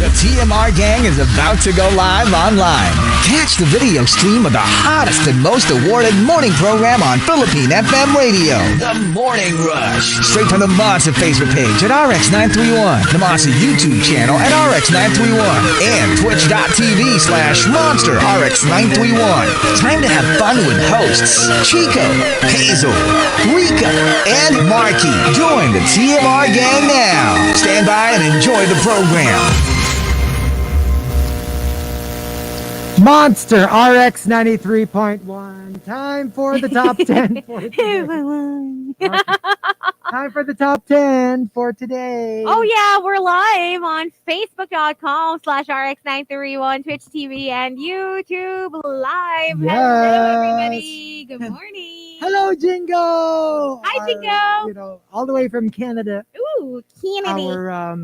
The TMR gang is about to go live online. Catch the video stream of the hottest and most awarded morning program on Philippine FM radio. The Morning Rush. Straight from the Monster Facebook page at RX931, the Monster YouTube channel at RX931, and twitch.tv/Monster RX931. Time to have fun with hosts Chico, Hazel, Rika, and Marky. Join the TMR gang now. Stand by and enjoy the program. Monster RX93.1. Time for the top 10 for today. Time for the top 10 for today. Oh, yeah. We're live on Facebook.com/RX931, Twitch TV, and YouTube Live. Yes. Hello, everybody. Good morning. Hello, Jingo. Hi, Jingo. You know, all the way from Canada. Ooh, Kennedy. Our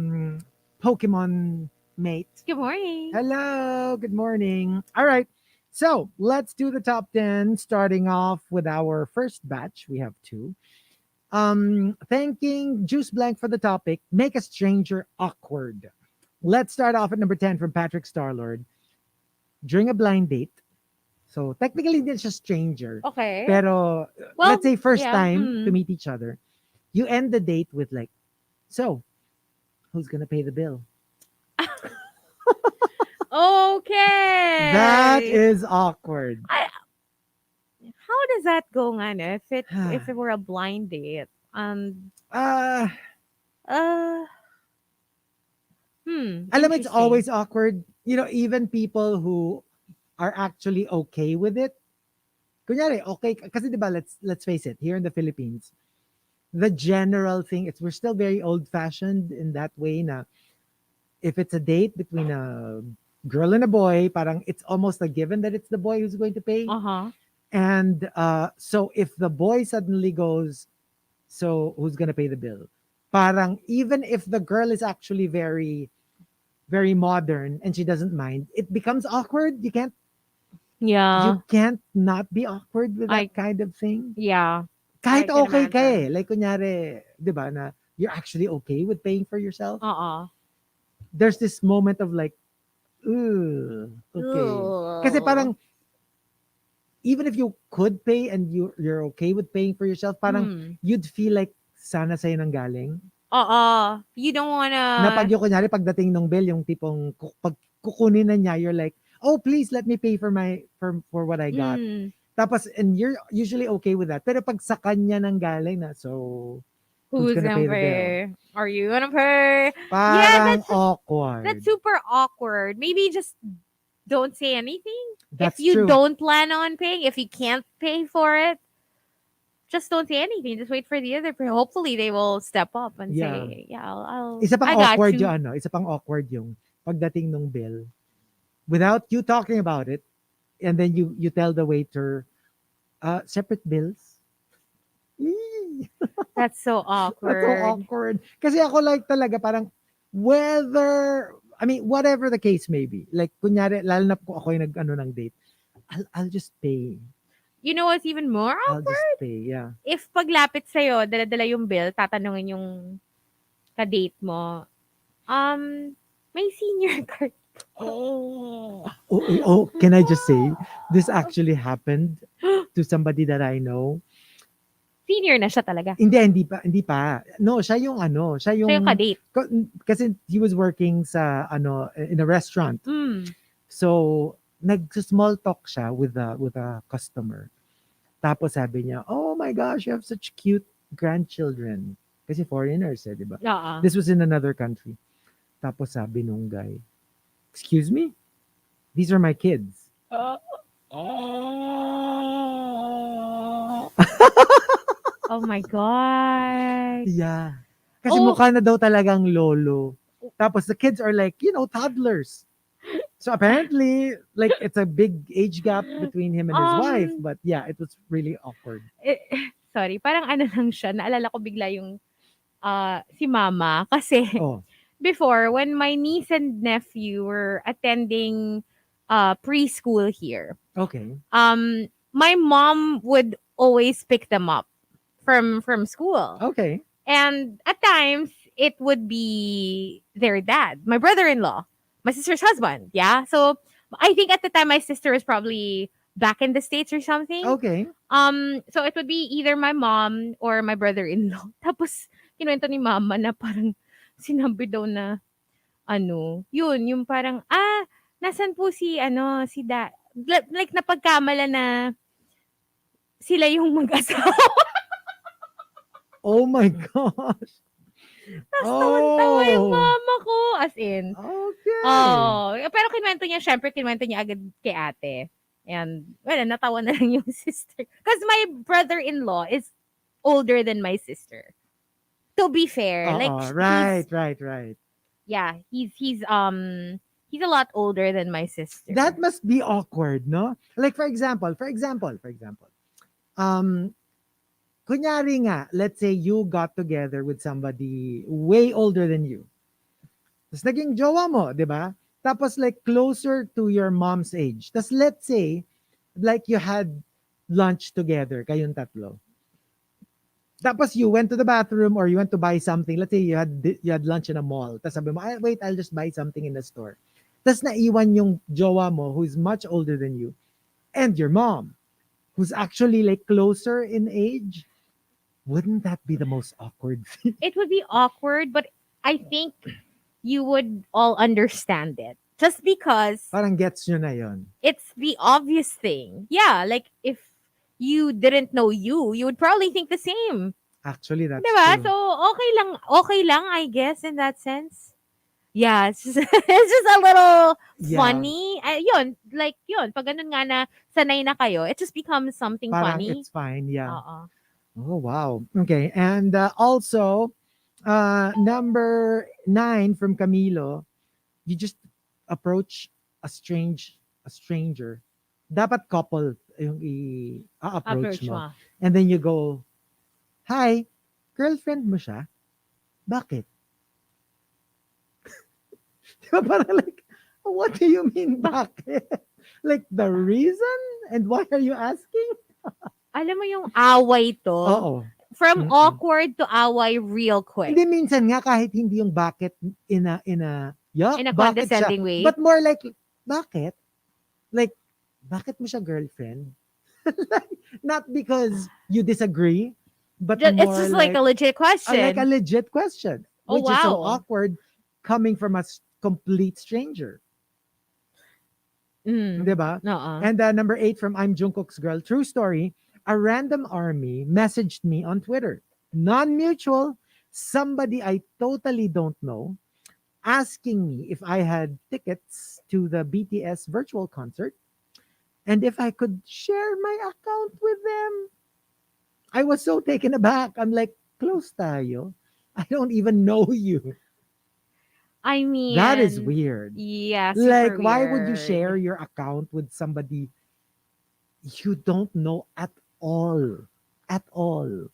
Pokemon mate. Good morning. Hello, good morning. All right, so let's do the top 10, starting off with our first batch. We have two. Thanking Juice Blank for the topic, make a stranger awkward. Let's start off at number 10 from Patrick Starlord. During a blind date, so technically it's just stranger. Okay. Pero Well, let's say first yeah, time to meet each other. You end the date with like, so, who's gonna pay the bill? Okay. That is awkward. How does that go, nga, if it were a blind date? Alam mo, it's Interesting. always awkward. You know, even people who are actually okay with it. Kunyari, okay, kasi diba, let's face it, here in the Philippines, the general thing is we're still very old-fashioned in that way na if it's a date between a girl and a boy, parang it's almost a given that it's the boy who's going to pay. Uh-huh. And so if the boy suddenly goes, so who's gonna pay the bill? Parang even if the girl is actually very, very modern and she doesn't mind, it becomes awkward. You can't not be awkward with that kind of thing. Yeah. Kahit I can okay ka imagine. eh. Like kunyari, di ba, na you're actually okay with paying for yourself. There's this moment of like, ooh, okay. Kasi parang, even if you could pay and you're okay with paying for yourself, parang you'd feel like sana sa'yo nang galing. You don't wanna... Na pag yung kunyari, pagdating ng bill, yung tipong pag kukunin na niya, you're like, oh, please let me pay for what I got. Tapos, and you're usually okay with that. Pero pag sa kanya nang galing na, so Who's gonna pay the pay? Are you gonna pay? parang awkward. That's super awkward. Maybe just don't say anything. That's if you true. don't plan on paying, if you can't pay for it, just don't say anything. Just wait for the other person. Hopefully, they will step up and say, "Yeah, I'll." Isa pang I got awkward you. yung ano, isa pang awkward yung pagdating ng bill without you talking about it, and then you tell the waiter, separate bills. That's so That's awkward. so awkward. Kasi ako like talaga parang whatever the case may be. Like kunyari, lalo na kung ako yung nag-ano ng date, I'll just pay. You know what's even more I'll awkward? just pay, yeah. If paglapit sa'yo, dala-dala yung bill, tatanungin yung ka-date mo, may senior card. Oh, can I just say, this actually happened to somebody that I know. Senior na siya talaga. Hindi pa. No, siya yung Siya yung ka-date. kasi he was working sa in a restaurant. So nag-small talk siya with a customer. Tapos sabi niya, "Oh my gosh, you have such cute grandchildren." Kasi foreigners, di ba? This was in another country. Tapos sabi nung guy, "Excuse me? These are my kids." Oh my God. Yeah. Kasi mukha na daw talagang lolo. Tapos the kids are like, toddlers. So apparently, like, it's a big age gap between him and his wife. But yeah, it was really awkward. Sorry, parang ano lang siya. Naalala ko bigla yung si mama. Kasi before, when my niece and nephew were attending preschool here, my mom would always pick them up from school. And at times, it would be their dad, my brother-in-law. my sister's husband. Yeah. So I think at the time my sister was probably back in the States or something. Okay. So it would be either my mom or my brother-in-law. Tapos kinuwento ni mama na parang sinabi daw na yun, yung parang nasan po si si like napagkamala na sila yung mag-asawa. Oh my gosh. Tapos tawan-tawa yung Oh. mama ko. As in. Okay. Pero syempre kinuwento niya agad kay ate. And, well, natawa na lang yung sister. Because my brother-in-law is older than my sister. To be fair. Right. Yeah, he's a lot older than my sister. That must be awkward, no? Like for example, kunyari nga, let's say you got together with somebody way older than you. Tapos naging jowa mo, di ba? Tapos like closer to your mom's age. Tapos let's say, like you had lunch together, kayong tatlo. Tapos you went to the bathroom or you went to buy something. Let's say you had lunch in a mall. Tapos sabi mo, wait, I'll just buy something in the store. Tapos naiwan yung jowa mo who's much older than you and your mom who's actually like closer in age. Wouldn't that be the most awkward thing? It would be awkward, but I think you would all understand it. Just because Parang gets nyo na yun. It's the obvious thing. Yeah, like if you didn't know you would probably think the same. Actually, that's diba? true. So, okay lang, I guess, in that sense. Yeah, it's just a little funny. Yun, pag ganun nga na sanay na kayo, it just becomes something Parang funny. it's fine, yeah. Oo. Oh, wow. Okay, and also, number 9 from Camilo, you just approach a stranger. Dapat couple yung i-approach mo. And then you go, hi, girlfriend mo siya? Bakit? Diba parang like, what do you mean bakit? Like the reason? And why are you asking? Alam mo yung away to? Oo. From awkward to away real quick. Hindi minsan nga kahit hindi yung bakit in a condescending way. But more like, bakit? Like, bakit mo siya girlfriend? Like, not because you disagree, but it's just like a legit question. Like a legit question. Which is so awkward coming from a complete stranger. Diba? And number 8 from I'm Jungkook's Girl. True story. A random army messaged me on Twitter. Non-mutual. Somebody I totally don't know. Asking me if I had tickets to the BTS virtual concert. And if I could share my account with them. I was so taken aback. I'm like, close tayo. I don't even know you. I mean, that is weird. Yeah, like weird. Why would you share your account with somebody you don't know at all? At all.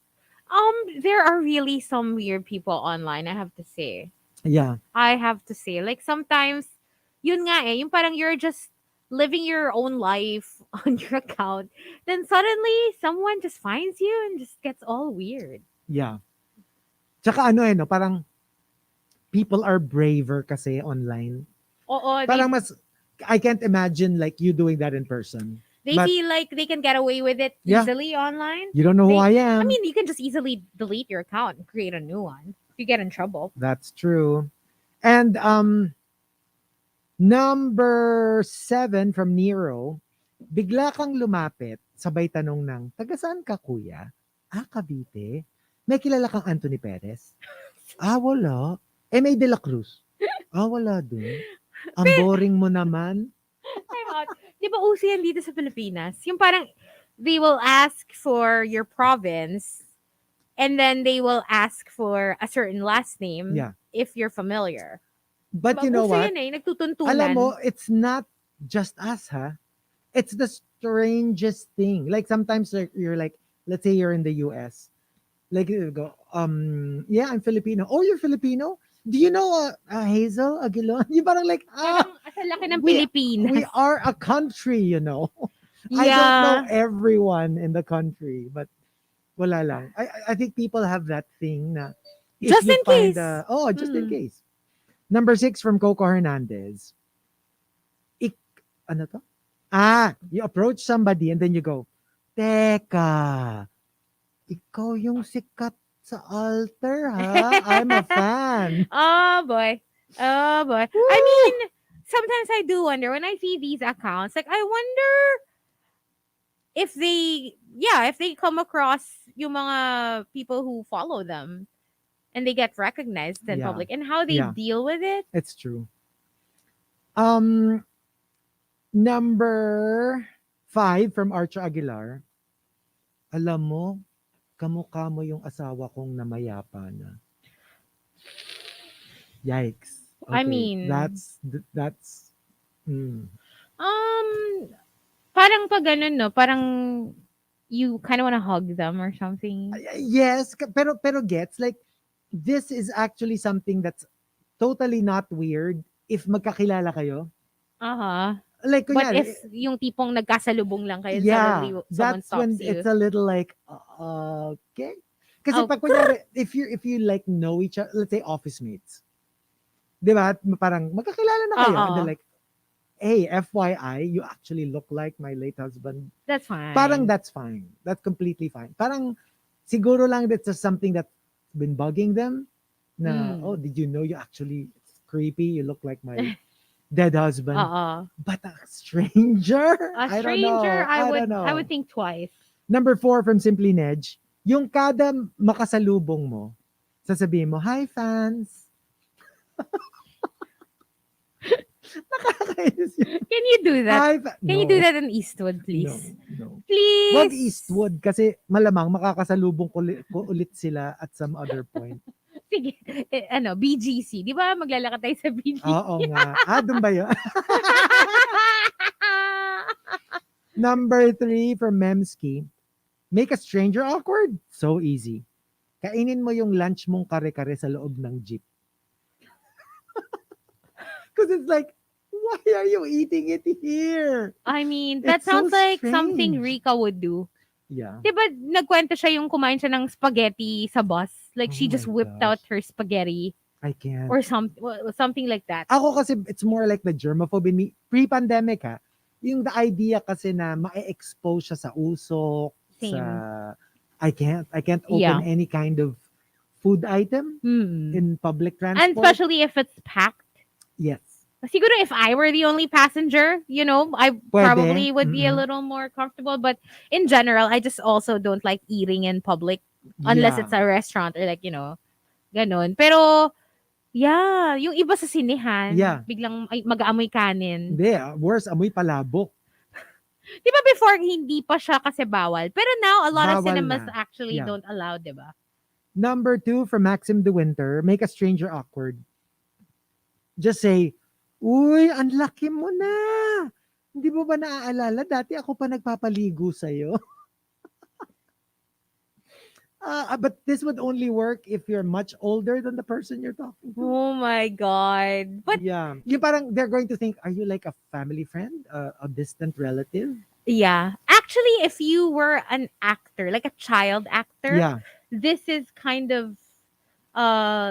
There are really some weird people online, I have to say. Yeah. I have to say. Like sometimes, yun nga yung parang you're just living your own life on your account. Then suddenly, someone just finds you and just gets all weird. Yeah. Tsaka no, parang people are braver kasi online. Parang I can't imagine like you doing that in person. They feel like they can get away with it easily online. You don't know who I am. I mean, you can just easily delete your account and create a new one if you get in trouble. That's true. And number 7 from Nero, bigla kang lumapit, sabay tanong ng, taga saan ka kuya? Cavite. May kilala kang Anthony Perez? Wala. May De La Cruz? Wala dun. Ang boring mo naman. Di ba uso yan dito sa Pilipinas? Yung parang, they will ask for your province and then they will ask for a certain last name if you're familiar. But you know what? Yan nagtutuntunan. Alam mo, it's not just us, ha? It's the strangest thing. Like sometimes you're like, let's say you're in the US. Like you go, yeah, I'm Filipino. Oh, you're Filipino? Do you know Hazel Aguilon? Yung parang like, sa laki ng Pilipinas. We are a country, you know. Yeah. I don't know everyone in the country, but wala lang. I think people have that thing na just in case. Just in case. Number 6 from Coco Hernandez. ano to? You approach somebody and then you go, Teka, ikaw yung sikat sa altar, ha? I'm a fan. Oh boy. Oh boy. I Woo! mean, sometimes I do wonder when I see these accounts, like I wonder if they come across yung mga people who follow them and they get recognized in Yeah. public and how they Yeah. deal with it. It's true. Number 5 from Archer Aguilar. Alam mo, kamukha mo yung asawa kong namayapa na. Yikes. I Okay, mean, that's um, parang pag ganun, no, parang you kind of want to hug them or something. yes, pero gets like this is actually something that's totally not weird if magkakilala kayo. Uh-huh. Like But kunyari, if yung tipong nagkasalubong lang kayo, yeah, suddenly someone that's when stops you. it's a little like okay. Kasi Oh. pag kunyari, if you like know each other, let's say office mates. 'Di ba? Parang magkakilala na kayo and then like, hey, FYI, you actually look like my late husband. That's fine. Parang that's fine. That's completely fine. Parang siguro lang that's just something that's been bugging them. Na, oh, did you know you actually it's creepy? You look like my dead husband. But a stranger? A stranger, I don't know. I would think twice. Number 4 from Simply Nedge. Yung kada makasalubong mo, sasabihin mo, hi fans. Nakakainis yun. Can you do that? Hi, Can you do that in Eastwood, please? No. Please. Wag Eastwood kasi malamang makakasalubong ko ulit sila at some other point. Sige. BGC. Di ba maglalakad tayo sa BGC? Oo nga. Doon ba yun? Number 3 from Memski. Make a stranger awkward? So easy. Kainin mo yung lunch mong kare-kare sa loob ng jeep. Because it's like, why are you eating it here? I mean, that It's sounds so like strange. something Rika would do. Yeah. Diba, nagkwento siya yung kumain siya ng spaghetti sa bus. Like, she Oh just my whipped gosh. out her spaghetti. I can't. Or something like that. Ako kasi, it's more like the germaphobe in me. Pre-pandemic yung the idea kasi na ma-expose siya sa usok, Same. sa... I can't open any kind of food item in public transport. And especially if it's packed. Yes. Siguro if I were the only passenger, I probably would be a little more comfortable. But in general, I just also don't like eating in public unless it's a restaurant or like, ganon. Pero, yeah, yung iba sa sinehan, biglang mag-aamoy kanin. Hindi, worse, amoy palabok. Di ba before, hindi pa siya kasi bawal? Pero now, a lot of Bawal cinemas na. actually don't allow, di ba? Number 2 from Maxim De Winter, make a stranger awkward. Just say, uy, ang laki mo na. Hindi mo ba naaalala? Dati ako pa nagpapaligo sa'yo. But this would only work if you're much older than the person you're talking to. Oh my God. But yeah. Yung parang they're going to think, are you like a family friend? A distant relative? yeah. Actually, if you were an actor, like a child actor, this is kind of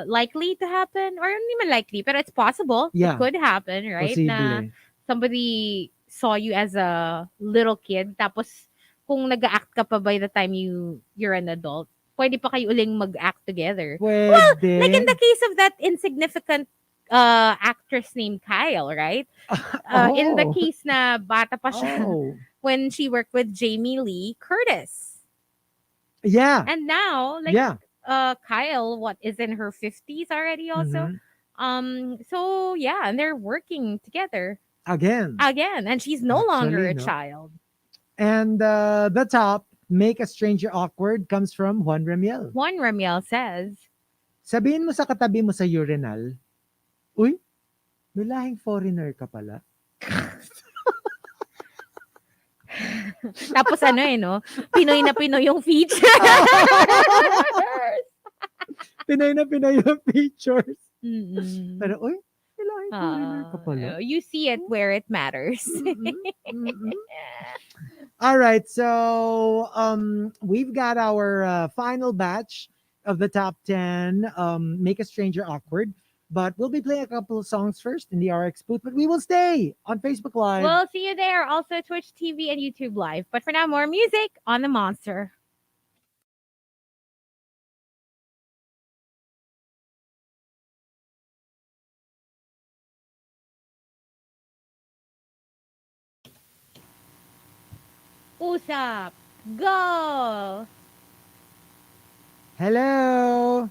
likely to happen. Or hindi man likely, pero it's possible. It could happen, right? Posible. Na somebody saw you as a little kid, tapos kung nag-act ka pa by the time you're an adult, pwede pa kayo uling mag-act together. Pwede. Well, like in the case of that insignificant actress named Kyle, right? In the case na bata pa siya when she worked with Jamie Lee Curtis. Yeah. And now, like, Kyle, is in her 50s already also? So, yeah, and they're working together. Again. And she's no longer a child. And the top, make a stranger awkward, comes from Juan Remiel. Juan Remiel says, sabihin mo sa katabi mo sa urinal, uy, may lahing foreigner ka pala. Tapos Pinoy na Pinoy yung feature. Pinoy na Pinoy yung features. Pero, uy, may lahing foreigner ka pala. You see it where it matters. All right, so we've got our final batch of the top 10 Make a Stranger Awkward. But we'll be playing a couple of songs first in the RX booth, but we will stay on Facebook Live. We'll see you there. Also, Twitch TV and YouTube Live. But for now, more music on the Monster. Usap. Go! Hello.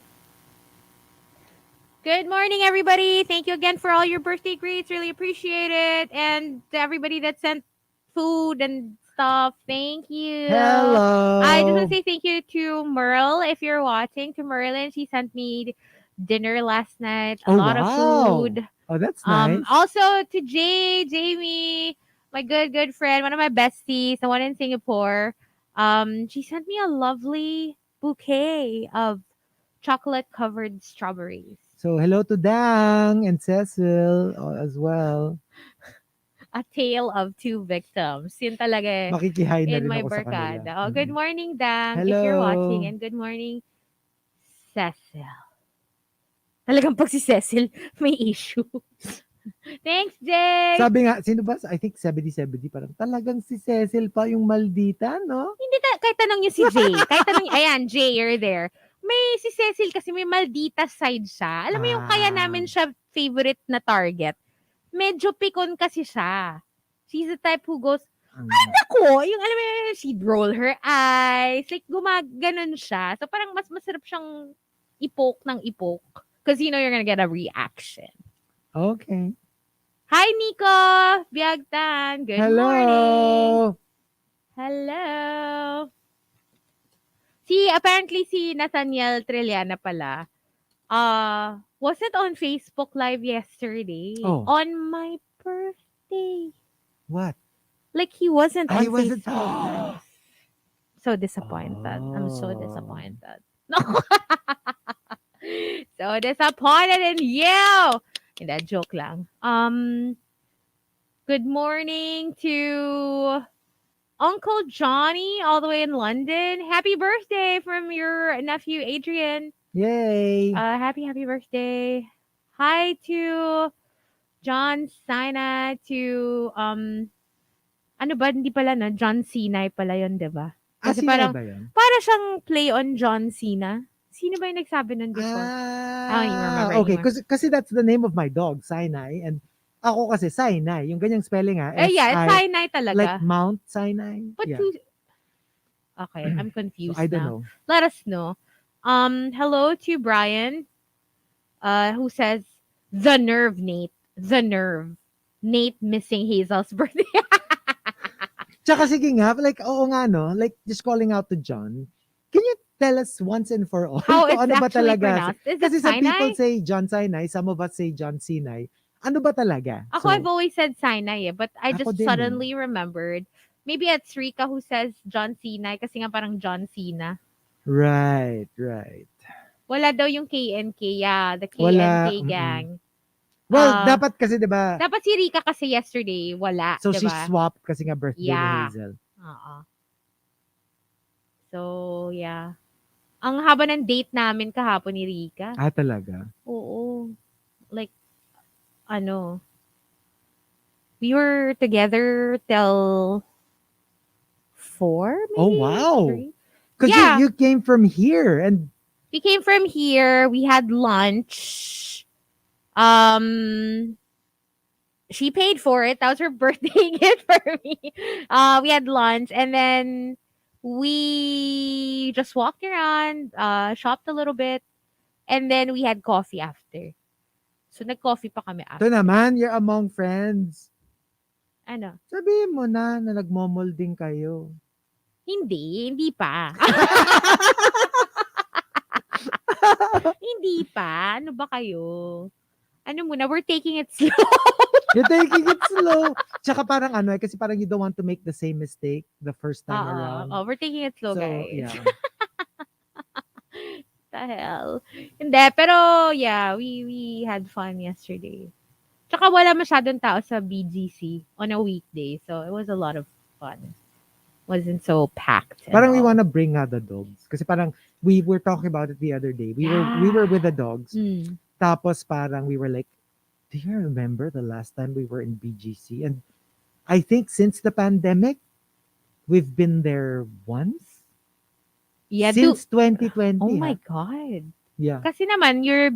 Good morning, everybody. Thank you again for all your birthday greets. Really appreciate it. And to everybody that sent food and stuff, thank you. Hello. I just want to say thank you to Merle, if you're watching. To Merlin, she sent me dinner last night. A lot of food. Oh, that's nice. Also to Jamie, my good friend, one of my besties, the one in Singapore. She sent me a lovely bouquet of chocolate covered strawberries. So hello to Dang and Cecil as well. A tale of two victims. Yun talaga eh. Makikihay na In rin my ako sa barkada. kanila. Oh, good morning, Dang, Hello. if you're watching. And good morning, Cecil. Talagang pag si Cecil, may issue. Thanks, Jay. Sabi nga, sino ba? I think 70-70 parang talagang si Cecil pa yung maldita, no? Hindi, kahit tanong niyo si Jay. Kahit tanong, ayan, Jay, you're there. May si Cecil kasi may maldita side siya. Alam mo yung kaya namin siya favorite na target. Medyo pikon kasi siya. She's the type who goes, ay nako, yung alam mo yun, she'd roll her eyes. Like, gumaganon siya. So, parang mas masarap siyang ipoke ng ipoke. Because you know you're gonna get a reaction. Okay. Hi, Nico! Biagtan! Good morning! Hello! Apparently si Nathaniel Trilliana pala, wasn't on Facebook Live yesterday. Oh. On my birthday. What? Like he wasn't on He wasn't. Facebook Live. So disappointed. I'm so disappointed. No. So disappointed in you. Hindi, joke lang. Good morning to Uncle Johnny, all the way in London. Happy birthday from your nephew Adrian. Yay! Happy birthday. Hi to John Sina, to ano ba, hindi pala no, John Cena pala yun, 'di ba? Kasi parang ba yun? para siyang play on John Cena. Sino ba yung nagsabi nun before? I don't even remember Okay, anymore. kasi that's the name of my dog, Sinai, and ako kasi Sinai, yung ganyang spelling Yeah, Sinai talaga. Like Mount Sinai. But yeah. Okay, I'm confused So, I don't now. know. Let us know. Hello to Brian, who says, the nerve, Nate. The nerve. Nate missing Hazel's birthday. Tsaka sige nga, like, oo nga no, like, just calling out to John, can you tell us once and for all How kung it's ano ba actually talaga? pronounced? Is Kasi it some people Sinai? say John Sinai, some of us say John Sinai. Ano ba talaga? Ako, I've always said Sinai but I Ako just din suddenly remembered. Maybe it's Rika who says John Cena kasi nga parang John Cena. Right. Wala daw yung KNK. Yeah, the KNK Wala, gang. Well, dapat kasi 'di ba? Dapat si Rika kasi yesterday, wala, So 'di she ba? swapped kasi nga birthday ni Yeah. Hazel. Oo. So, yeah. Ang haba ng date namin kahapon ni Rika. Talaga? Oo. Like, we were together till 4, maybe? Oh, wow. 3? Because Yeah. you came from here and We came from here. We had lunch. She paid for it. That was her birthday gift for me. We had lunch and then we just walked around, shopped a little bit, and then we had coffee after. So nag-coffee pa kami ito after. naman, you're among friends. Ano? Sabihin mo na nagmomolding kayo. Hindi pa. Hindi pa. Ano ba kayo? Ano muna, we're taking it slow. You're taking it slow. Tsaka parang kasi parang you don't want to make the same mistake the first time around. Oh, we're taking it slow, So, guys. yeah. The hell. Hindi, pero yeah, we had fun yesterday. Tsaka wala masyadong tao sa BGC on a weekday. So, it was a lot of fun. Wasn't so packed. Parang we wanna bring the dogs. Kasi parang we were talking about it the other day. We were with the dogs. Mm. Tapos parang we were like, do you remember the last time we were in BGC? And I think since the pandemic, we've been there once. Yeah, Since oh 2020, my ha? God. Yeah. Kasi naman, your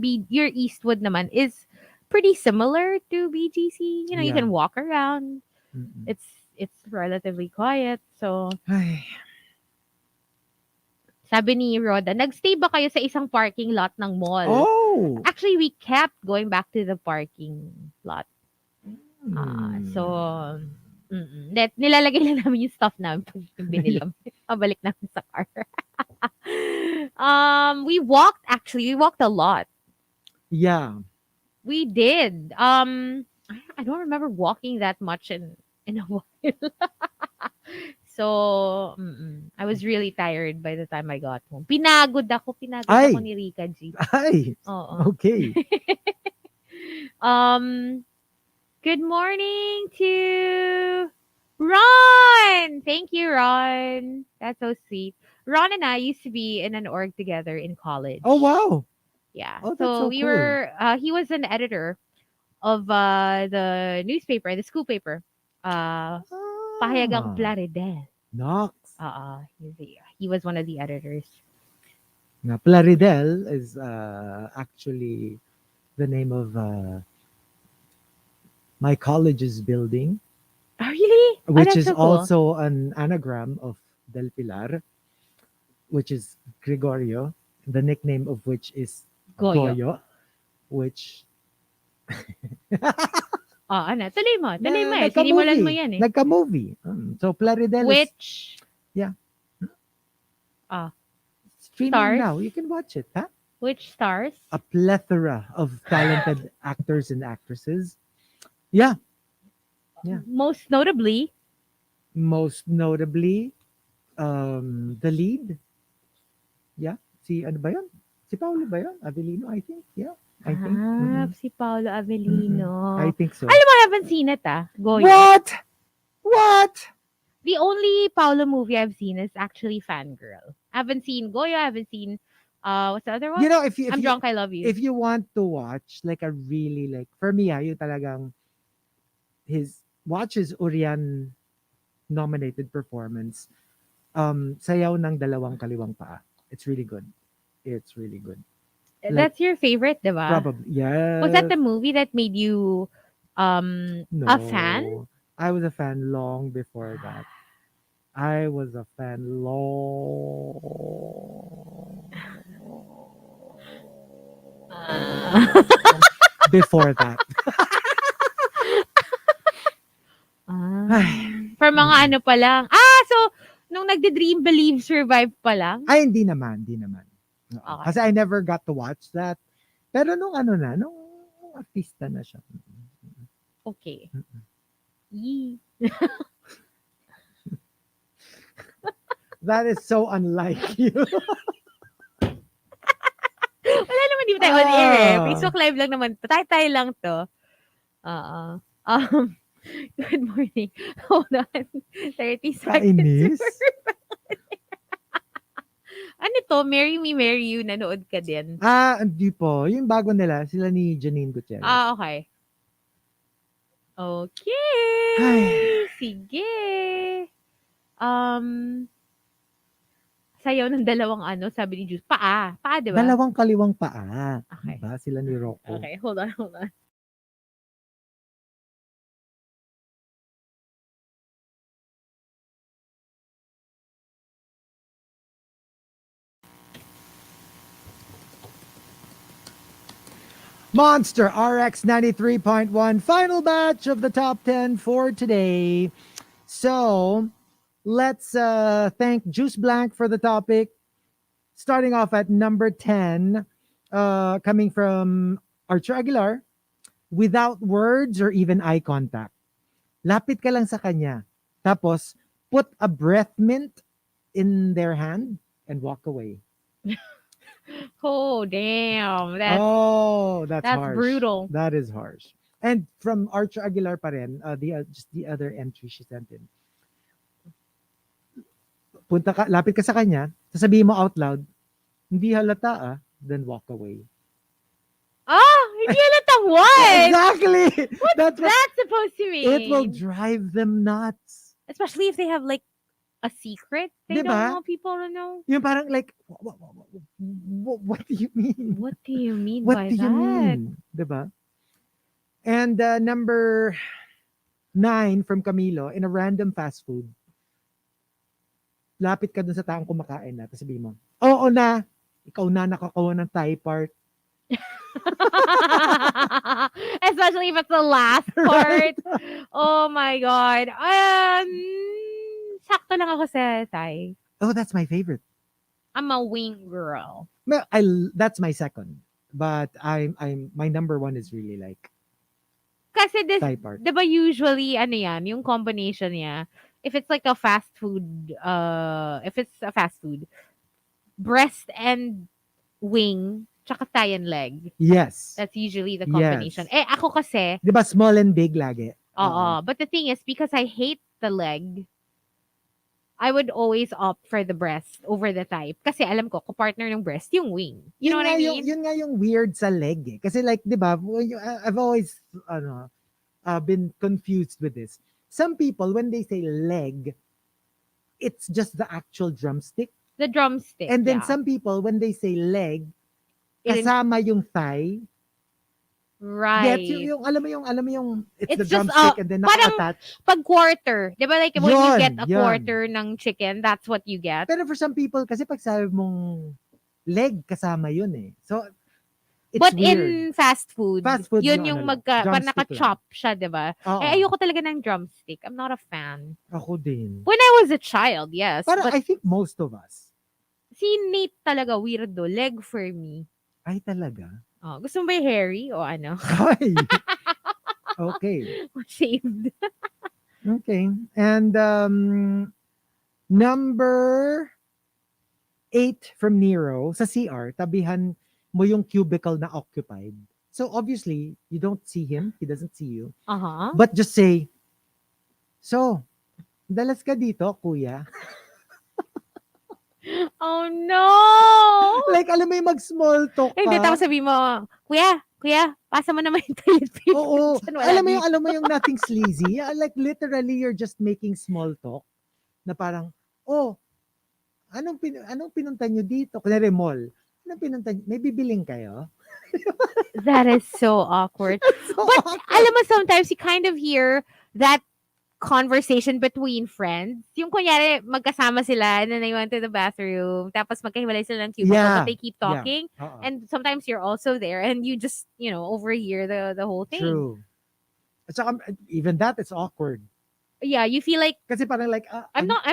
Eastwood naman is pretty similar to BGC. You know, you Yeah. can walk around. Mm-mm. It's relatively quiet. So, Ay. sabi ni Roda, nagstay ba kayo sa isang parking lot ng mall? Oh! Actually, we kept going back to the parking lot. So, nilalagay lang namin yung stuff namin pag binili namin. Pabalik namin sa car. We walked a lot. Yeah. We did. I don't remember walking that much in a while. So, I was really tired by the time I got home. Pinagod ako Ay! ni Rika G. Ay! Oo. Okay. Good morning to Ron! Thank you, Ron. That's so sweet. Ron and I used to be in an org together in college. Oh, wow. Yeah. Oh, that's so we cool. were, he was an editor of the newspaper, the school paper. Pahayagang Plaridel. Nox. He was one of the editors. Now, Plaridel is actually the name of my college's building. Oh, really? Which that's is so cool. also an anagram of Del Pilar, which is Gregorio, the nickname of which is Goyo, which... Tuloy mo eh. Sinimulan mo yan eh. Nagka-movie. So, Plaridel Which? Yeah. Streaming Stars? now. You can watch it, huh? Which stars? A plethora of talented actors and actresses. Yeah. Most notably, the lead. Yeah. Si ano ba yun? Si Paolo ba yun? Avellino, I think. Yeah. I think. si Paolo Avellino. I think so. Alam mo, I haven't seen it Goyo. What? The only Paolo movie I've seen is actually Fangirl. I haven't seen Goyo. I haven't seen, what's the other one? You know, if I'm Drunk, I Love You. If you want to watch like a really for me, yung talagang watch his Urian nominated performance. Sayaw ng Dalawang Kaliwang Paa. It's really good. That's your favorite, diba? Probably, yeah. Was that the movie that made you No, a fan? I was a fan long before that. I was a fan long before that. For mga ano pa lang. So, nung nagde-Dream Believe Survive pa lang? Ay, hindi naman. Okay. Kasi I never got to watch that. Pero nung artista na siya. Okay. That is so unlike you. Wala naman, di ba tayo on air eh. Facebook Live lang naman. Tayo lang to. Good morning. Hold on. 30 seconds. Kainis. Ano to? Marry Me, Marry You. Nanood ka din. Hindi po. Yung bago nila, sila ni Janine Gutierrez. Okay. Okay. Ay. Sige. Sayaw ng dalawang sabi ni Juice. Paa, di ba? Dalawang Kaliwang Paa. Okay. Diba? Sila ni Rocco. Okay, hold on. Monster RX93.1, final batch of the top 10 for today. So, let's thank Juice Blank for the topic. Starting off at number 10, coming from Archer Aguilar, without words or even eye contact. Lapit ka lang sa kanya. Tapos, put a breath mint in their hand and walk away. Oh, damn. That's harsh. Brutal. That is harsh. And from Archer Aguilar pa rin, just the other entry she sent in. Lapit ka sa kanya, sasabihin mo out loud, hindi halata then walk away. Hindi halatang what? Exactly. What's That's what that supposed to mean? it will drive them nuts. Especially if they have like a secret they don't Diba? want people to know. Yung parang like, what do you mean? What do you mean What by do you that? mean? Diba? And number 9 from Camilo, in a random fast food, lapit ka dun sa taong kumakain na, tapos sabihin mo, oo na, ikaw na nakakuha ng Thai part. Especially if it's the last part. Oh my God. Sakto lang ako sa Thai. Oh, that's my favorite. I'm a wing girl. Well, that's my second. But my number one is really like Kasi this, Thai part. diba usually, ano yan, yung combination niya, if it's like a fast food, breast and wing, tsaka thigh and leg. Yes. That's usually the combination. Yes. Ako kasi, Diba small and big lagi? oo. But the thing is, because I hate the leg, I would always opt for the breast over the thigh. Kasi alam ko, partner ng breast, yung wing. You know what I mean? Yun nga yung weird sa leg eh. Kasi like, di ba, I've always been confused with this. Some people, when they say leg, it's just the actual drumstick. The drumstick, And then yeah. some people, when they say leg, kasama yung thigh. Right. Get yung alam mo yung it's the just, drumstick and then parang naka-attach. pag quarter, di ba like when you get a Yun. quarter ng chicken, that's what you get. Pero for some people, kasi pag sabi mong leg, kasama yun eh. So, it's But weird. in fast food, yun yung drumstick naka-chop siya, di ba? Oo. Eh, ayoko talaga ng drumstick. I'm not a fan. Ako din. When I was a child, yes. Parang But I think most of us. si Nate talaga, weirdo. Leg for me. Ay, talaga? Oh, gusto mo ba yung hairy o ano? Ay! Okay. Shaved. Okay. And number 8 from Nero, sa CR, tabihan mo yung cubicle na occupied. So obviously, you don't see him. He doesn't see you. Uh-huh. But just say, so, dalas ka dito, kuya? Oh, no! Like, alam mo yung mag-small talk ka. Hindi, tapos sabi mo, kuya, pasa mo naman yung toilet paper. Oo. Dyan, wala Alam mo yung nothing sleazy. Like, literally, you're just making small talk. Na parang, oh, anong pinunta nyo dito? Kunwari, mall. Anong pinunta nyo? May bibiling kayo? That is so awkward. But, alam mo, sometimes you kind of hear that conversation between friends. Yung kunyari, magkasama sila and then they went to the bathroom tapos magkahiwalay sila ng cubicle but they keep talking. Yeah. And sometimes you're also there and you just, overhear the whole thing. True. At saka, even that, it's awkward. Yeah, you feel like, Kasi parang like, I'm not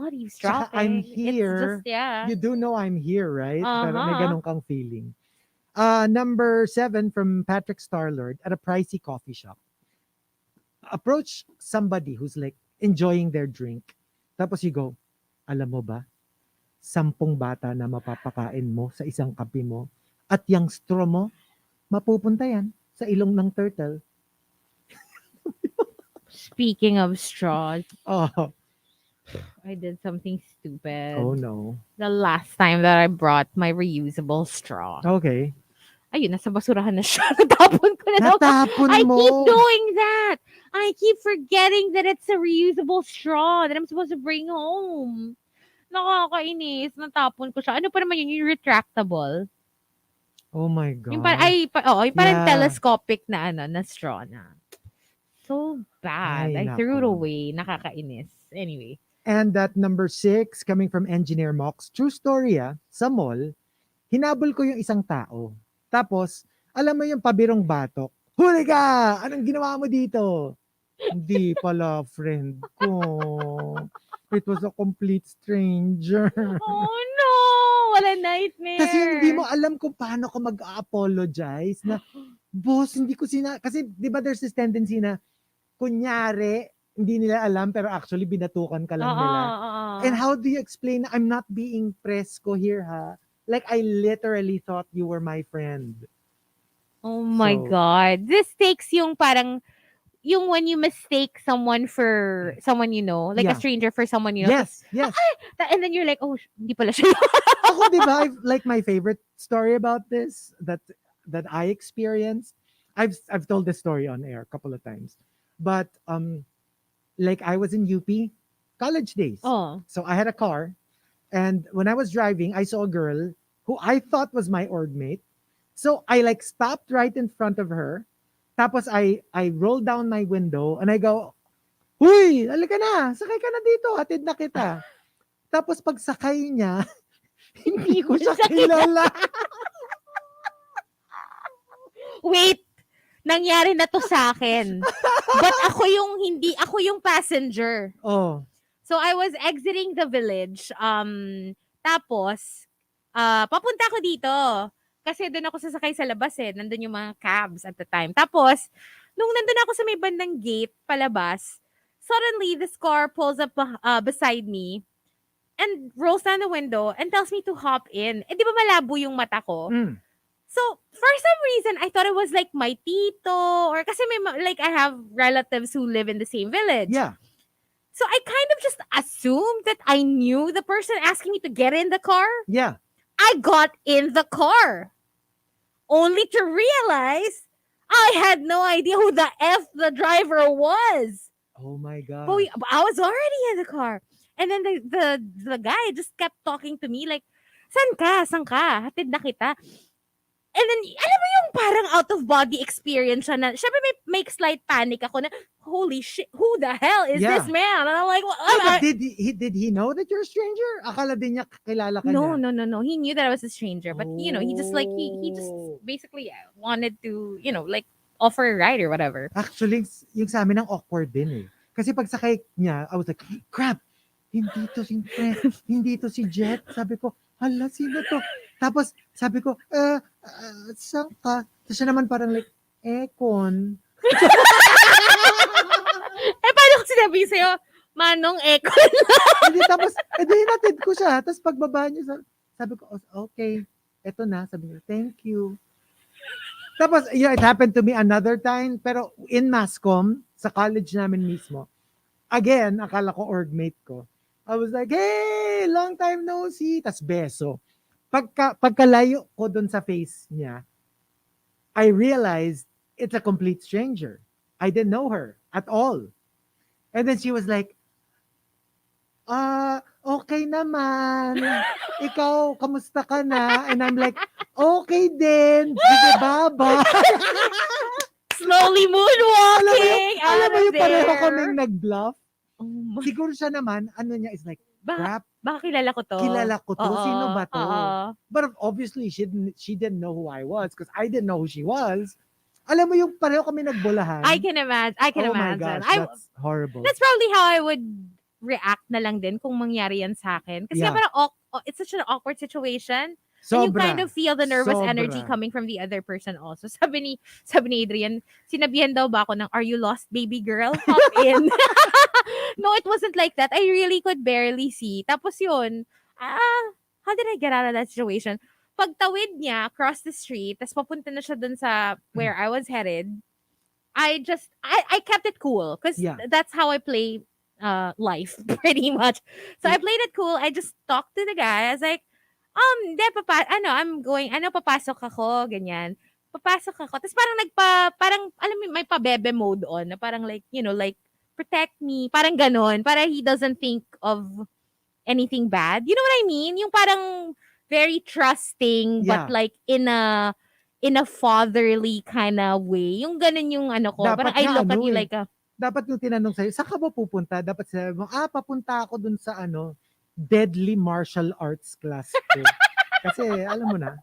eavesdropping. I'm here. It's just, yeah. You do know I'm here, right? Pero may Uh-huh. ganun kang feeling. Number 7 from Patrick Starlord, at a pricey coffee shop. Approach somebody who's like enjoying their drink. Tapos you go, alam mo ba, 10 bata na mapapakain mo sa isang kape mo at yung straw mo, mapupunta yan sa ilong ng turtle. Speaking of straws, Oh, I did something stupid. oh no. The last time that I brought my reusable straw. Okay. Ayun, nasa basurahan na siya. Natapon ko na daw. Natapon I mo. keep doing that. I keep forgetting that it's a reusable straw that I'm supposed to bring home. Nakakainis. Natapon ko siya. Ano pa naman yun? Yung retractable. Oh my God. Yung parang Yeah. telescopic na na straw na. So bad. Ay, I threw it nako. away. Nakakainis. Anyway. And that number 6, coming from Engineer Mox, true story sa mall, hinabol ko yung isang tao. Tapos, alam mo yung pabirong batok, huli ka! Anong ginawa mo dito? Hindi pala, friend ko. It was a complete stranger. Oh no! What a nightmare! Kasi hindi mo alam kung paano ka mag-apologize na, boss, hindi ko kasi di ba there's this tendency na, kunyari, hindi nila alam pero actually binatukan ka lang nila. And how do you explain na I'm not being presko here ha? Like I literally thought you were my friend. Oh my So- God. This takes yung parang, yung when you mistake someone for someone you know, like a Yeah. stranger for someone you know. Yes, yes. And then you're like, oh, hindi pala siya. Ako, di ba, like my favorite story about this, that that I experienced. I've told this story on air a couple of times, but like I was in UP college days, Oh. so I had a car, and when I was driving, I saw a girl who I thought was my org mate. So I like stopped right in front of her. Tapos I rolled down my window and I go, "Huy, halika na. Sakay ka na dito. Hatid na kita." Tapos pagsakay niya, hindi ko siya kilala. Wait, nangyari na to sa akin. But ako yung passenger. Oh. So I was exiting the village. Tapos papunta ako dito. Kasi doon ako sasakay sa labas eh. Nandun yung mga cabs at the time. Tapos, nung nandun ako sa may bandang gate, palabas, suddenly, this car pulls up beside me and rolls down the window and tells me to hop in. Eh, di ba malabo yung mata ko? Mm. So, for some reason, I thought it was like my tito or kasi like I have relatives who live in the same village. Yeah. So, I kind of just assumed that I knew the person asking me to get in the car. Yeah. I got in the car, only to realize I had no idea who the F the driver was. Oh my God. But I was already in the car. And then the guy just kept talking to me like, San ka? Hatid na kita. And then, alam mo yung parang out-of-body experience siya na, syempre may slight panic ako na, holy shit, who the hell is this man? And I'm like, but did he know that you're a stranger? Akala din niya kilala ka no, niya? No. He knew that I was a stranger. But, he just like, he just basically wanted to, like, offer a ride or whatever. Actually, yung sa amin ang awkward din eh. Kasi pagsakay niya, I was like, crap, hindi to si Jet. Sabi ko, hala, sino to? Tapos, sabi ko, saan ka? Tapos siya naman parang like, Ekon. Paano ko sinabi sa'yo, Manong Ekon? Hindi, tapos, hinatid ko siya. Tapos pagbaba niya, sabi ko, okay, eto na. Sabi niya, thank you. Tapos, it happened to me another time. Pero in Mascom, sa college namin mismo, again, akala ko orgmate ko. I was like, hey, long time no see. Tapos beso. Pagkalayo ko dun sa face niya, I realized it's a complete stranger. I didn't know her at all. And then she was like, okay naman. Ikaw, kamusta ka na? And I'm like, okay din. Sige, baba. Slowly moonwalking. Alam mo yung pareho kaming nag-bluff. Oh, Siguro siya naman, ano niya is like, crap. Baka kilala ko to. Sino ba to? But obviously, she didn't know who I was because I didn't know who she was. Alam mo yung pareho kami nagbulahan. I can imagine. Oh my gosh, that's horrible. That's probably how I would react na lang din kung mangyari yan sa akin. Kasi parang it's such an awkward situation. Sobra. And you kind of feel the nervous Sobra. energy coming from the other person also. Sabi ni Adrian, sinabihan daw ba ako ng, are you lost, baby girl? Hop in. No, it wasn't like that. I really could barely see. Tapos yun, how did I get out of that situation? Pagtawid niya, across the street, tapos papunta na siya dun sa where I was headed, I kept it cool. Because that's how I play life, pretty much. So I played it cool. I just talked to the guy. I was like, papasok ako, ganyan. Papasok ako. Tapos parang, alam mo, may pabebe mode on, na parang like, like, protect me, parang ganon, para he doesn't think of anything bad. You know what I mean? Yung parang very trusting, but like in a fatherly kind of way. Yung ganon yung ano ko. Dapat parang I look at you like dapat yung tinanong sa'yo, saan ka ba pupunta? Dapat sabi mo, papunta ako dun sa deadly martial arts class ko. Kasi, alam mo na.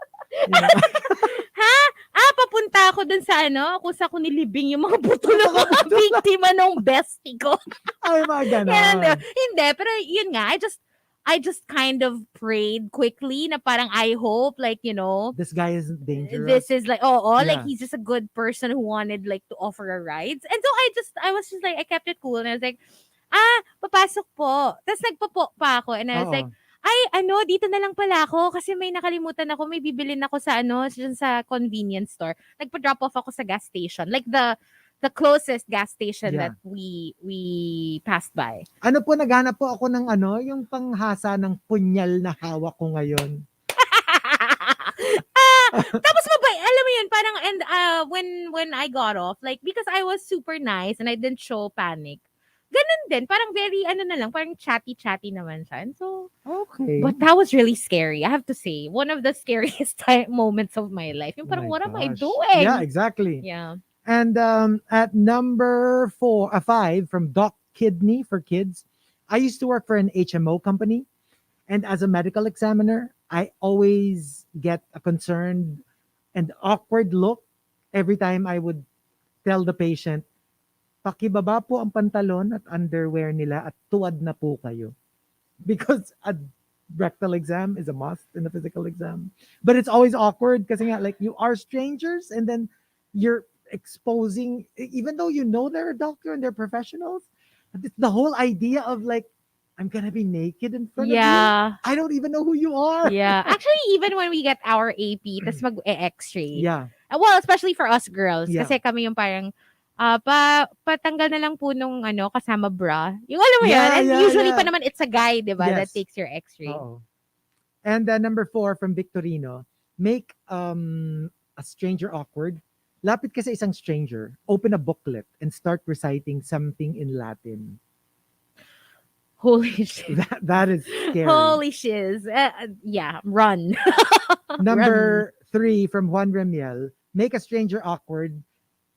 Papunta ako dun sa kung saan ko nilibing yung mga buto ng mga biktima ng bestie ko. Ay, mga ganon. Hindi, pero yun nga, I just kind of prayed quickly na parang I hope, like, this guy isn't dangerous. This is like, like he's just a good person who wanted like to offer a ride. And so I was just like, I kept it cool and I was like, papasok po. Tapos nagpapo pa ako and I was like, dito na lang pala ako kasi may nakalimutan ako, may bibilin ako sa sa convenience store. Nagpa-drop off ako sa gas station. Like the closest gas station that we passed by. Ano po, naghanap po ako ng yung panghasa ng punyal na hawak ko ngayon. Tapos alam mo yun, parang, and when I got off, like, because I was super nice and I didn't show panic, ganun din, parang very, na lang, parang chatty-chatty naman siya. And so, Okay. but that was really scary, I have to say. One of the scariest moments of my life. Yung Oh parang, my what am I gosh. doing? Yeah, exactly. Yeah. And at number 5 from Doc Kidney for kids, I used to work for an HMO company. And as a medical examiner, I always get a concerned and awkward look every time I would tell the patient, pakibaba po ang pantalon at underwear nila at tuwad na po kayo. Because a rectal exam is a must in the physical exam. But it's always awkward because like you are strangers and then you're exposing, even though you know they're a doctor and they're professionals, the whole idea of like, I'm gonna be naked in front of you. I don't even know who you are. Yeah. Actually, even when we get our AP, tas mag-X-ray. Yeah. Well, especially for us girls. Yeah. Kasi kami yung parang, patanggal na lang po nung kasama bra. Yung alam mo Yeah, yun? And yeah, usually yeah. pa naman it's a guy, di ba, that Yes. takes your X-ray. Oo. And number 4 from Victorino, make a stranger awkward. Lapit ka sa isang stranger, open a booklet, and start reciting something in Latin. Holy shit. That is scary. Holy shiz. Yeah, run. Number 3 from Juan Remiel, make a stranger awkward.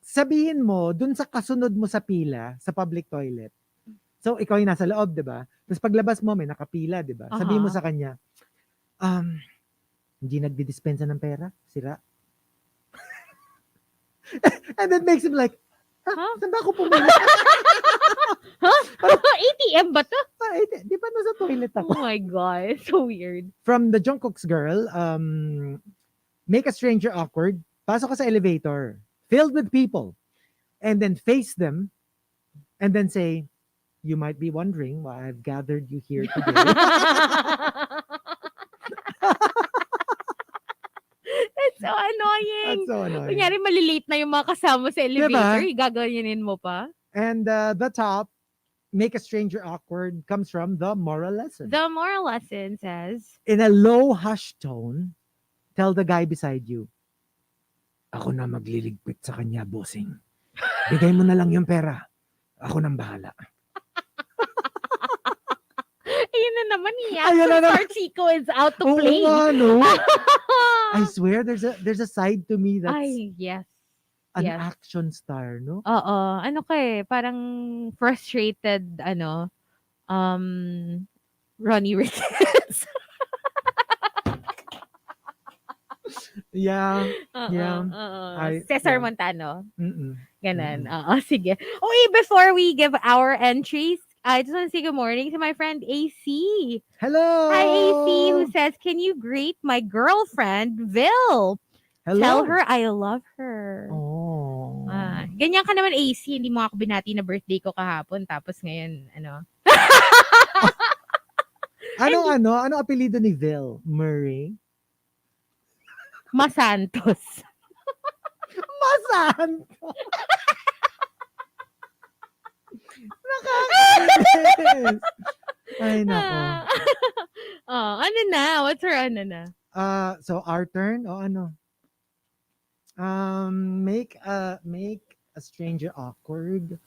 Sabihin mo, dun sa kasunod mo sa pila, sa public toilet. So, ikaw yung nasa loob, di ba? Tapos paglabas mo, may nakapila, di ba? Sabihin mo sa kanya, hindi nagdidispensa ng pera, sira. And that makes him like, saan ba ako pumili? ATM ba to? Di ba nasa toilet ako? Oh my God. So weird. From the Jungkook's girl, make a stranger awkward. Pasok ka sa elevator, filled with people, and then face them, and then say, you might be wondering why I've gathered you here today. That's so annoying. That's so annoying. Kunyari, malilate na yung mga kasama sa elevator. Diba? Gagawinin mo pa. And the top, make a stranger awkward, comes from the moral lesson. The moral lesson says, In a low, hushed tone, tell the guy beside you, ako na magliligpit sa kanya, bossing. Bigay mo na lang yung pera. Ako nang bahala. ayun na naman, Ayun na naman. Chico is out to Oo play. nga, no? I swear, there's a side to me that's Ay, yes. an yes. action star, no? Oo. Ano ka parang frustrated, Ronnie Ricketts. Yeah. Yeah. Cesar yeah. Montano. Mm-mm. Ganon. Sige. Okay, before we give our entries, I just want to say good morning to my friend AC. Hello. Hi, AC, who says, can you greet my girlfriend, Vil? Hello. Tell her I love her. Oh. Ganyan ka naman, AC. Hindi mo ako binati na birthday ko kahapon. Tapos ngayon, Ano apelido ni Vil? Murray? Masantos. Masantos. Nakakainis. Ay, nako. Ano na? What's her na? So our turn o ano? Make a stranger awkward.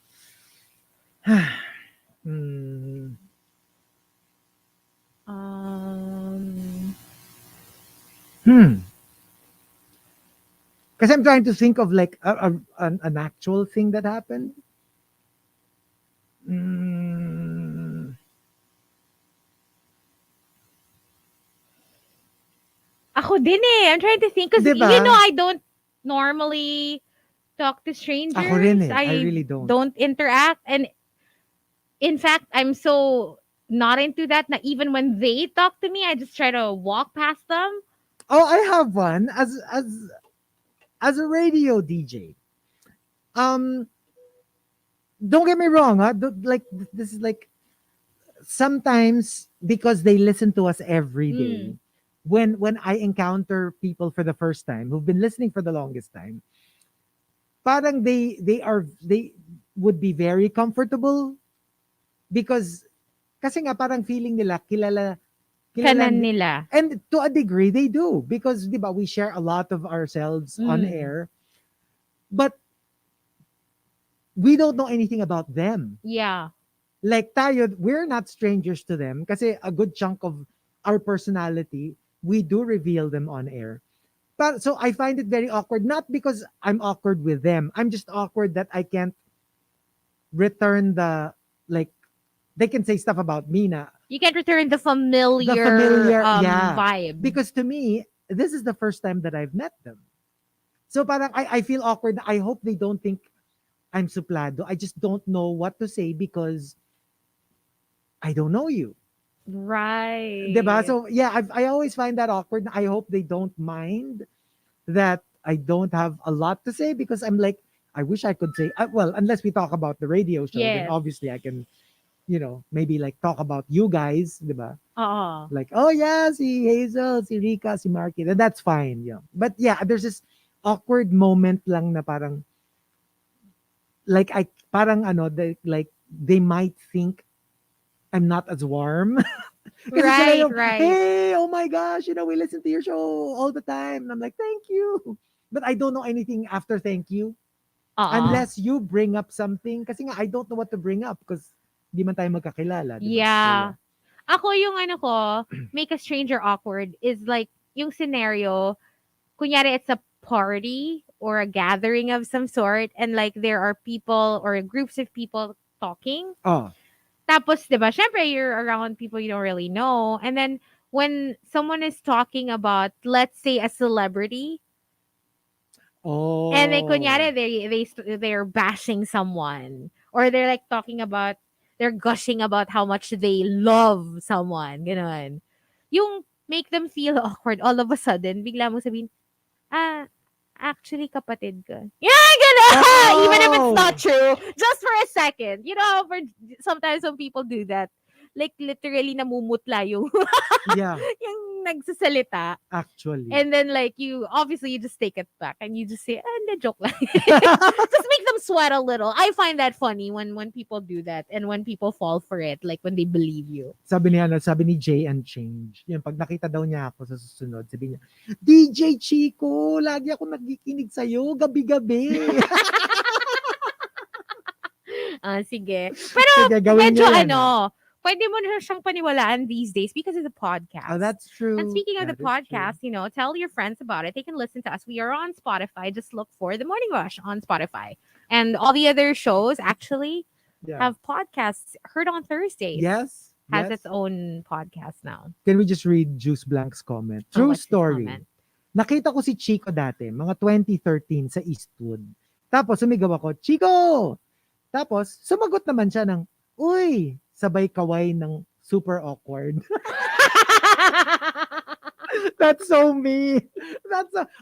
Because I'm trying to think of like an actual thing that happened. Ako din eh. I'm trying to think. Because, Diba? I don't normally talk to strangers. Ako rin eh. I really don't. Don't interact. And in fact, I'm so not into that na even when they talk to me, I just try to walk past them. Oh, I have one as a radio DJ. Don't get me wrong, like this is like sometimes because they listen to us every day. When I encounter people for the first time who've been listening for the longest time, parang they would be very comfortable because kasi nga parang feeling nila Kanan nila. And to a degree, they do. Because, di ba, we share a lot of ourselves on air. But we don't know anything about them. Yeah. Like tayo, we're not strangers to them. Kasi a good chunk of our personality, we do reveal them on air. But, so I find it very awkward. Not because I'm awkward with them. I'm just awkward that I can't return the, like, they can say stuff about me na. You can't return the familiar, vibe. Because to me, this is the first time that I've met them. So parang I feel awkward. I hope they don't think I'm suplado. I just don't know what to say because I don't know you. Right. Diba? So yeah, I always find that awkward. I hope they don't mind that I don't have a lot to say because I'm like, I wish I could say, well, unless we talk about the radio show, then obviously I can, maybe like talk about you guys, diba? Like, oh yeah, si Hazel, si Rika, si Marky, then that's fine. Yeah. But yeah, there's this awkward moment lang na parang, like they might think I'm not as warm. Right. Hey, oh my gosh, we listen to your show all the time. And I'm like, thank you. But I don't know anything after thank you. Unless you bring up something. Kasi nga, I don't know what to bring up because di man tayo magkakilala. Diba? Yeah. Ako yung make a stranger awkward is like, yung scenario, kunyari it's a party or a gathering of some sort and like there are people or groups of people talking. Tapos, diba, syempre, you're around people you don't really know. And then, when someone is talking about, let's say, a celebrity, and they, kunyari, they're bashing someone. Or they're like they're gushing about how much they love someone. Ganon. Yung make them feel awkward all of a sudden, bigla mo sabihin, actually, kapatid ko. Yeah, gano'n! Even if it's not true. Just for a second. Sometimes when people do that, like literally namumutla yung yung nagsasalita. Actually. And then like you just take it back and you just say, hindi, joke lang. Just make them sweat a little. I find that funny when people do that and when people fall for it, like when they believe you. Sabi ni Jay and Change, yun, pag nakita daw niya ako sa susunod, sabi niya, DJ Chico, lagi ako nagikinig sa'yo, gabi-gabi. Sige. Pero sige, medyo pwede mo na siyang paniwalaan these days because of the podcast. Oh, that's true. And speaking of the podcast, tell your friends about it. They can listen to us. We are on Spotify. Just look for The Morning Rush on Spotify. And all the other shows actually have podcasts heard on Thursdays. Yes. Has its own podcast now. Can we just read Juice Blank's comment? True story. Nakita ko si Chico dati, mga 2013 sa Eastwood. Tapos sumigaw ako, Chico! Tapos sumagot naman siya ng, uy! Sabay kaway ng super awkward. That's so me.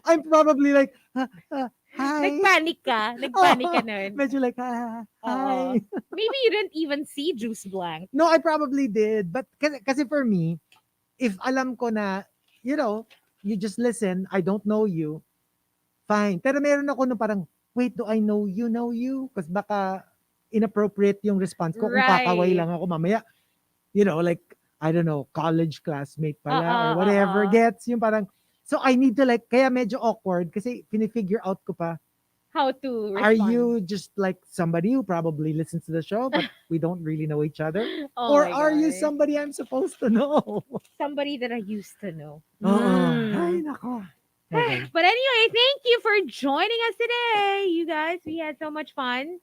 I'm probably like, hi. Nagpanic ka nun. Medyo like, hi. Maybe you didn't even see Juice Blank. No, I probably did. But kasi for me, if alam ko na, you just listen, I don't know you, fine. Pero meron ako parang, wait, do I know you? Kasi baka inappropriate yung response ko kung kakaway lang ako mamaya. Like, I don't know, college classmate pala or whatever gets. Yung parang, so I need to like, kaya medyo awkward kasi pinifigure out ko pa. How to respond. Are you just like somebody who probably listens to the show but we don't really know each other? Or are you somebody I'm supposed to know? Somebody that I used to know. Ay, nako. Okay. But anyway, thank you for joining us today. You guys, we had so much fun.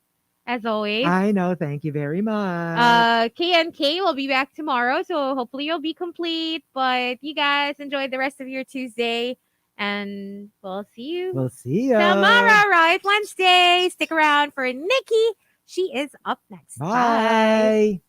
As always. I know. Thank you very much. K will be back tomorrow. So hopefully you'll be complete. But you guys enjoy the rest of your Tuesday. And we'll see you. We'll see you tomorrow, right? Wednesday. Stick around for Nikki. She is up next. Bye.